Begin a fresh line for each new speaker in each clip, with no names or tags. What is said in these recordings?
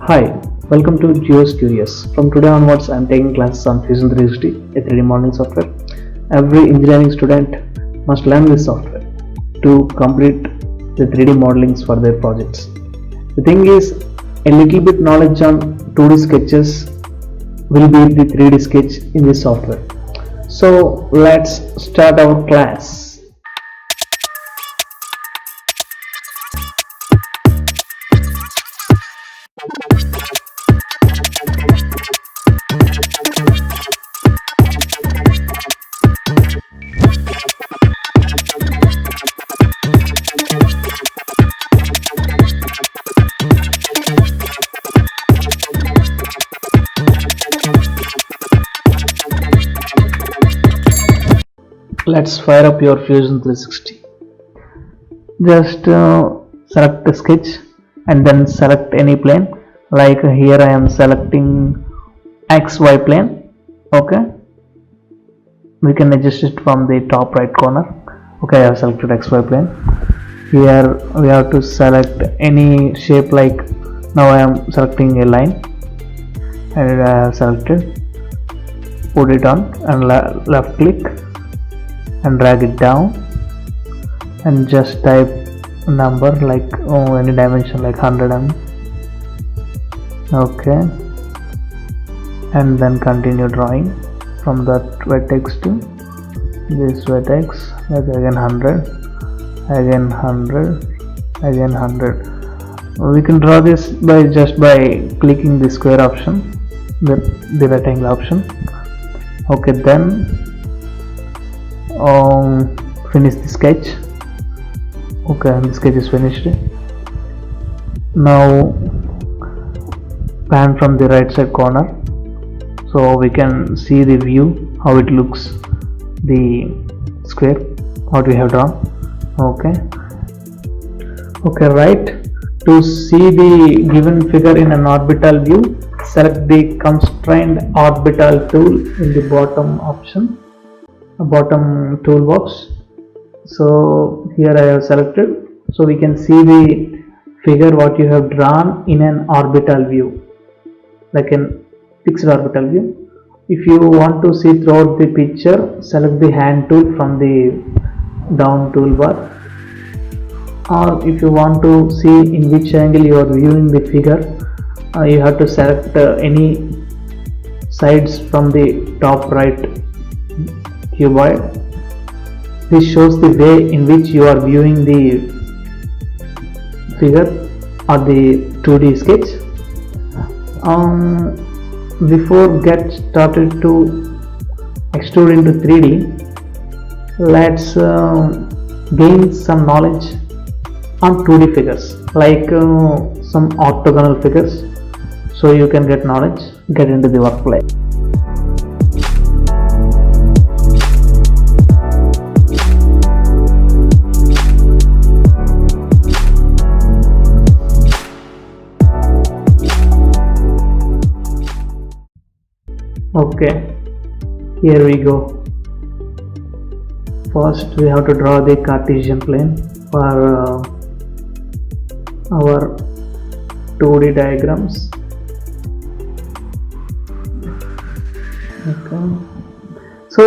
Hi, welcome to Geos Curious. From today onwards, I am taking classes on Fusion 360, a 3D modeling software. Every engineering student must learn this software to complete the 3D modelings for their projects. The thing is, a little bit knowledge on 2D sketches will be the 3D sketch in this software. So let's start our class. Let's fire up your Fusion 360. Just select the sketch and then select any plane. Like here I am selecting XY plane. Okay, we can adjust it from the top right corner. Okay, I have selected XY plane. Here we have to select any shape, like now I am selecting a line and I have selected, put it on and left click and drag it down and just type a number like any dimension like 100 mm. Okay, and then continue drawing from that vertex to this vertex, like again 100, again 100, again 100. We can draw this by clicking the square option, the rectangle option. Okay, then finish the sketch. Okay, the sketch is finished. Now pan from the right side corner so we can see the view, how it looks, the square what we have drawn. Okay, right, to see the given figure in an orbital view, select the constrained orbital tool in the bottom toolbox. So here I have selected, so we can see the figure what you have drawn in an orbital view, like an fixed orbital view. If you want to see throughout the picture, select the hand tool from the down toolbar, or if you want to see in which angle you are viewing the figure, you have to select any sides from the top right cuboid. This shows the way in which you are viewing the figure or the 2D sketch. Before get started to extrude into 3D, let's gain some knowledge on 2D figures, like some orthogonal figures, so you can get knowledge, get into the workplace. Okay, here we go. First we have to draw the Cartesian plane for our 2D diagrams. Okay, so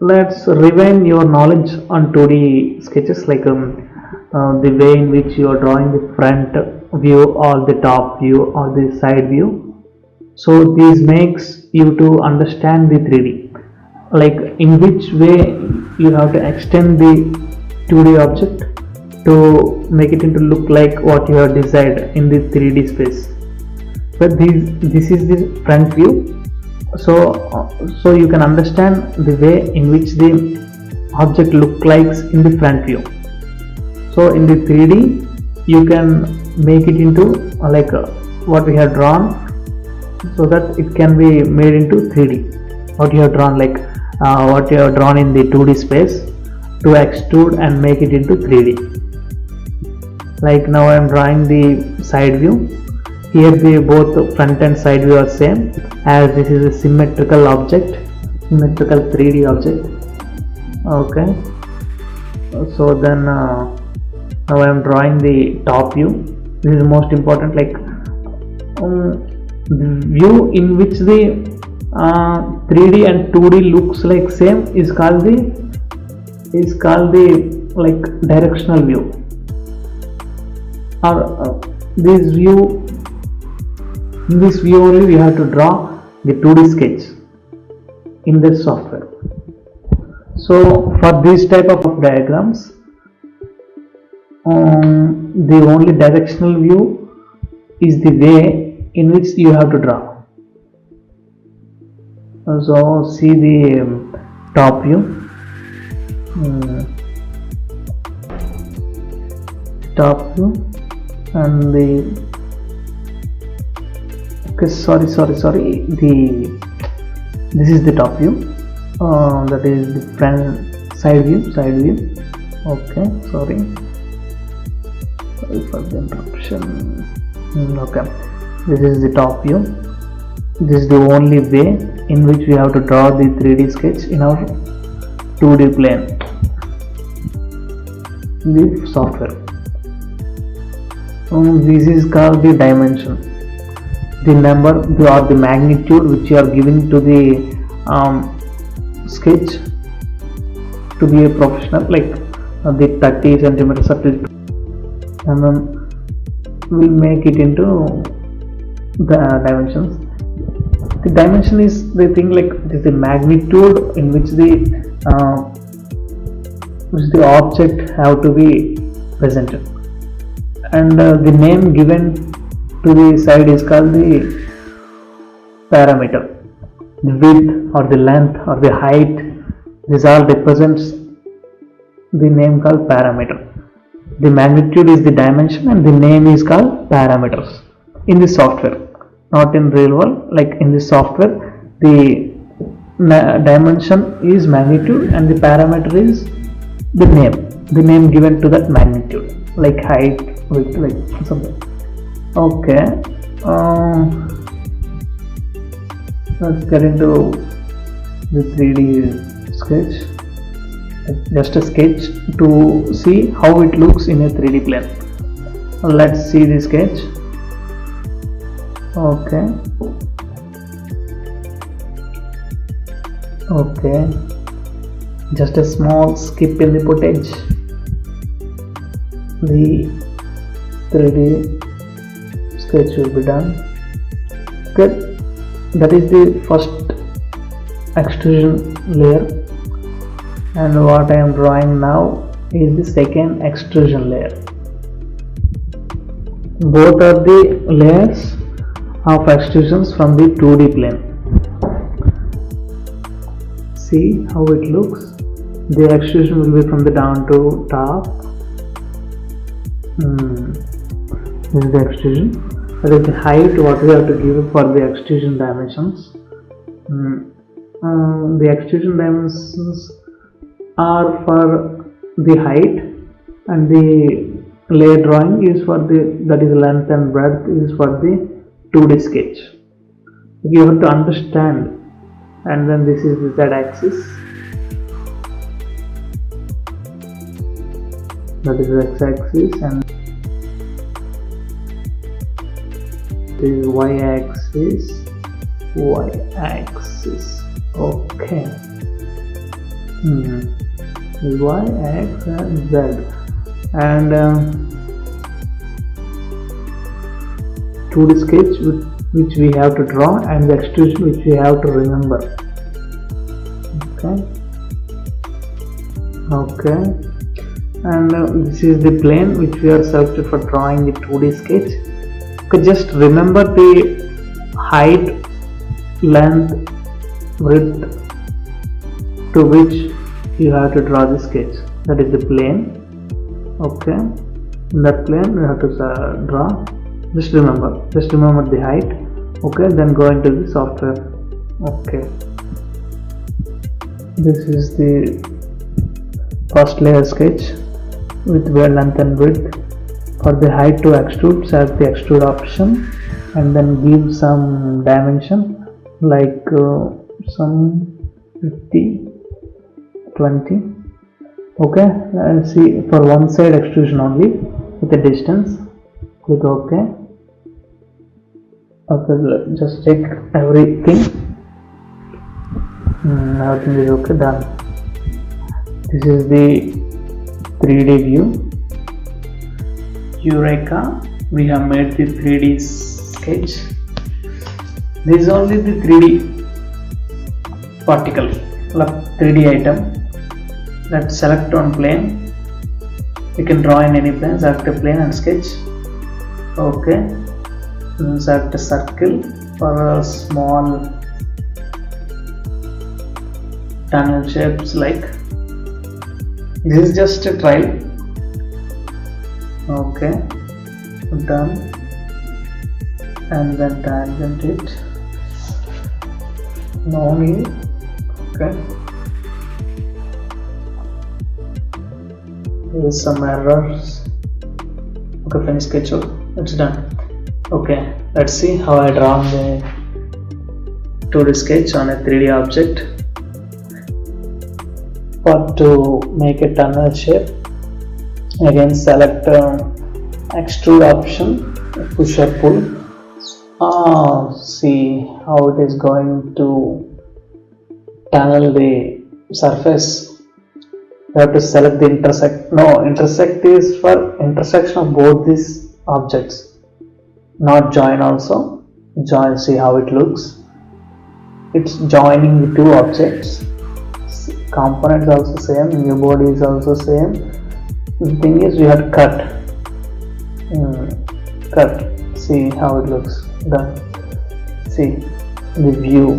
let's rewind your knowledge on 2D sketches, like the way in which you are drawing the front view or the top view or the side view. So this makes you to understand the 3D, like in which way you have to extend the 2D object to make it into look like what you have desired in the 3D space. But this is the front view, so you can understand the way in which the object look like in the front view. So in the 3D you can make it into like what we have drawn, so that it can be made into 3D, what you have drawn, like what you have drawn in the 2D space, to extrude and make it into 3D. Like now I am drawing the side view. Here the both front and side view are same, as this is a symmetrical object, symmetrical 3D object. Okay, so then now I am drawing the top view. This is most important. Like the view in which the 3D and 2D looks like same is called the like directional view, or in this view only we have to draw the 2D sketch in this software. So for this type of diagrams, the only directional view is the way in which you have to draw. So see the top view, and the sorry, this is the top view, that is the front side view. Okay, sorry for the interruption. Okay, this is the top view. This is the only way in which we have to draw the 3D sketch in our 2D plane, the software. This is called the dimension, the number or the magnitude which you are giving to the sketch to be a professional, like the 30 centimeters, and then we'll make it into the dimensions. The dimension is the thing, like it is the magnitude in which the object have to be presented, and the name given to the side is called the parameter. The width or the length or the height, this all represents the name called parameter. The magnitude is the dimension and the name is called parameters in the software, not in real world. Like in the software, the dimension is magnitude and the parameter is the name given to that magnitude, like height, width, like something. Okay, let's get into the 3D sketch. Just a sketch to see how it looks in a 3D plane. Let's see the sketch. Okay, just a small skip in the footage. The 3D sketch will be done. Good. That is the first extrusion layer, and what I am drawing now is the second extrusion layer. Both are the layers of extrusions from the 2D plane. See how it looks. The extrusion will be from the down to top. This is the extrusion. That is the height what we have to give for the extrusion dimensions. The extrusion dimensions are for the height, and the layer drawing is for that is length and breadth is for the 2D sketch. You have to understand. And then this is the z-axis, that is the x-axis, and this is y-axis. Okay, y, x, and z, and 2D sketch which we have to draw, and the extrusion which we have to remember. Okay, and this is the plane which we are selected for drawing the 2D sketch. Okay, just remember the height, length, width to which you have to draw the sketch. That is the plane. Okay, in that plane we have to draw. Just remember the height. Okay, then go into the software. Okay, this is the first layer sketch with length and width. For the height to extrude, select the extrude option and then give some dimension, like some 50, 20. Okay, see for one side extrusion only with the distance. click OK. Okay, just check everything. Everything is okay, done. This is the 3D view. Eureka, we have made the 3D sketch. This is only the 3D particle, like 3D item. Let's select on plane. You can draw in any plane, select a plane and sketch. Okay, select a circle for a small tunnel shapes like this is just a trial. Okay, done, and then tangent it, no need. Okay, there's some errors. Okay, finish sketch, it's done. Okay, let's see how I draw the 2D sketch on a 3D object. For to make a tunnel shape, again select extrude option, push or pull. See how it is going to tunnel the surface. You have to select the intersect. No, intersect is for intersection of both these objects, not join. Also join, see how it looks. It's joining the two objects. Components also same, new body is also same. The thing is we have to cut. See how it looks. Done. See the view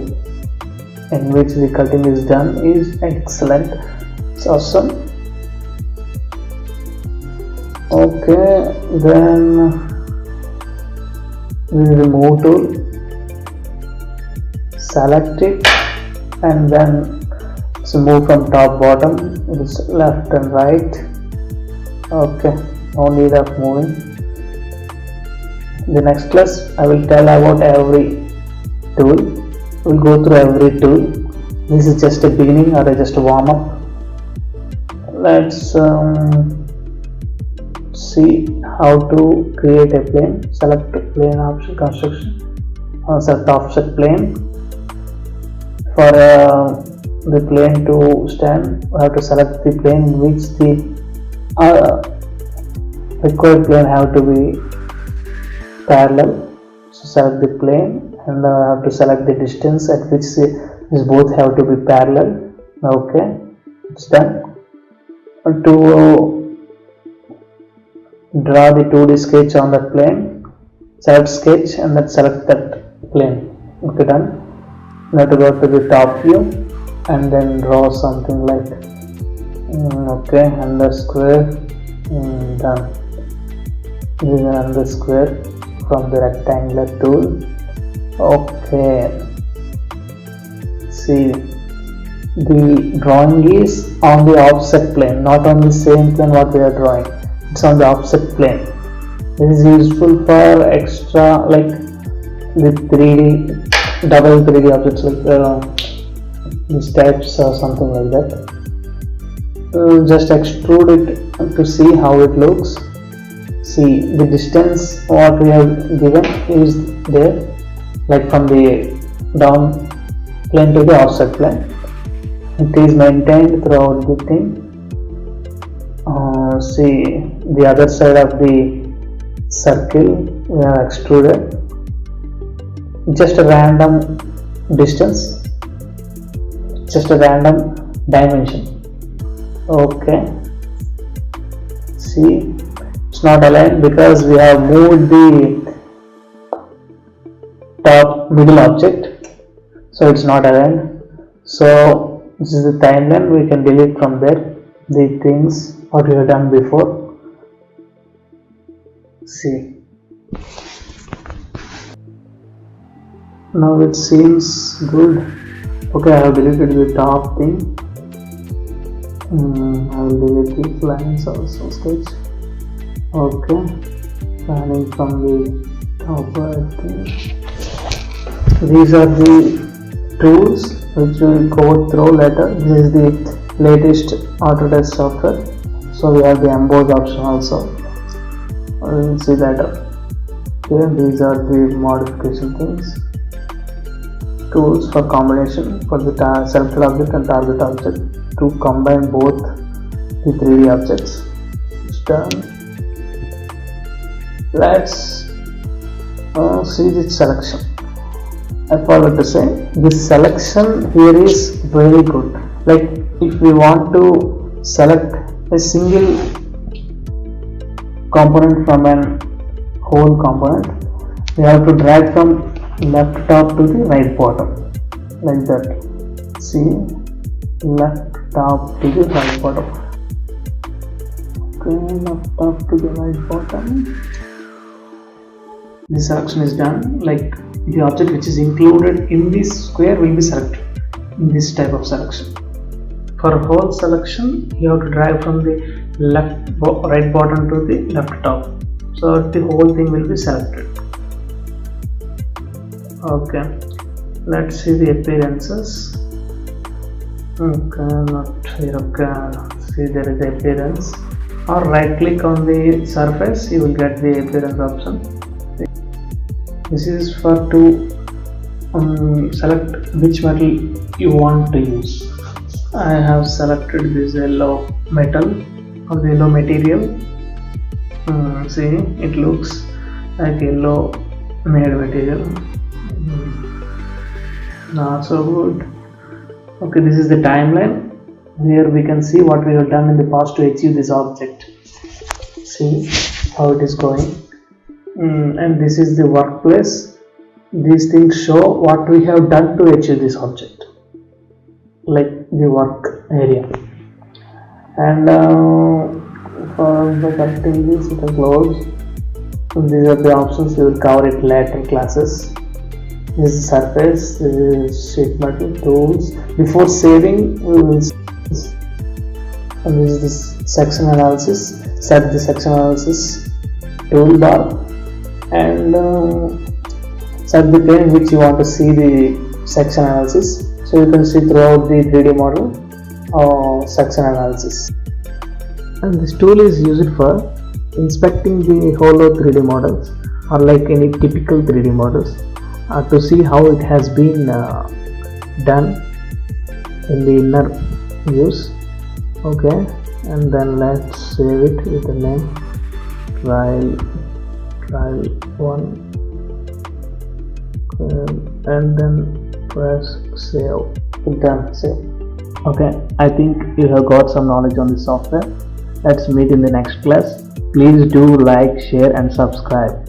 in which the cutting is done is excellent. It's awesome. Okay, then this is the move tool. Select it and then move from top bottom. It's left and right. Okay, no need of moving. The next class I will tell about every tool. We'll go through every tool. This is just a beginning or just a warm up. Let's see how to create a plane. Select plane option, construction, select offset plane. For the plane to stand, we have to select the plane in which the required plane have to be parallel. So select the plane and I have to select the distance at which these both have to be parallel. Okay, it's done. To draw the 2D sketch on that plane, select sketch and then select that plane. Okay, done. Now to go to the top view and then draw something like okay, under square. Done. This is another square from the rectangular tool. Okay, see the drawing is on the offset plane, not on the same plane what we are drawing. It's on the offset plane. This is useful for extra like the 3D double 3D objects like these types or something like that. Just extrude it to see how it looks. See the distance what we have given is there, like from the down plane to the offset plane. It is maintained throughout the thing. See the other side of the circle we have extruded. Just a random distance, just a random dimension. Okay, see it's not aligned because we have moved the top middle object, so it's not aligned. So this is the timeline, we can delete from there the things what we have done before. See, now it seems good. Okay, I have deleted the top thing. I will delete these lines also, sketch. Okay, planning from the top right thing. These are the tools which we will go through later. This is the latest Autodesk software, so we have the emboss option also. We will see later. Okay, these are the modification things. Tools for combination for the selected object and target object to combine both the 3D objects. It's done. Let's see the selection. I forgot to say, this selection here is very good. Like if we want to select a single component from an whole component, we have to drag from left top to the right bottom, like that. See, left top to the right bottom. Okay, left top to the right bottom. This selection is done. Like the object which is included in this square will be selected in this type of selection. For whole selection, you have to drag from the right bottom to the left top, so the whole thing will be selected. Okay, let's see the appearances. Okay, not here. Okay, see, there is the appearance, or right click on the surface, you will get the appearance option. This is for to select which metal you want to use. I have selected this yellow metal or the yellow material. See, it looks like yellow made material. Not so good. Okay, this is the timeline. Here we can see what we have done in the past to achieve this object. See how it is going. And this is the workplace. These things show what we have done to achieve this object, like the work area. And for the connecting this, you can close. These are the options, we will cover it later in classes. This is surface, this is sheet metal, tools. Before saving, we will, and this is the section analysis. Set the section analysis toolbar, and set the plane in which you want to see the section analysis, so you can see throughout the 3D model section analysis. And this tool is used for inspecting the hollow 3D models, or like any typical 3D models, to see how it has been done in the inner views. Okay, and then let's save it with the name trial 1, and then press save. Done. Save. Okay, I think you have got some knowledge on this software. Let's meet in the next class. Please do like, share and subscribe.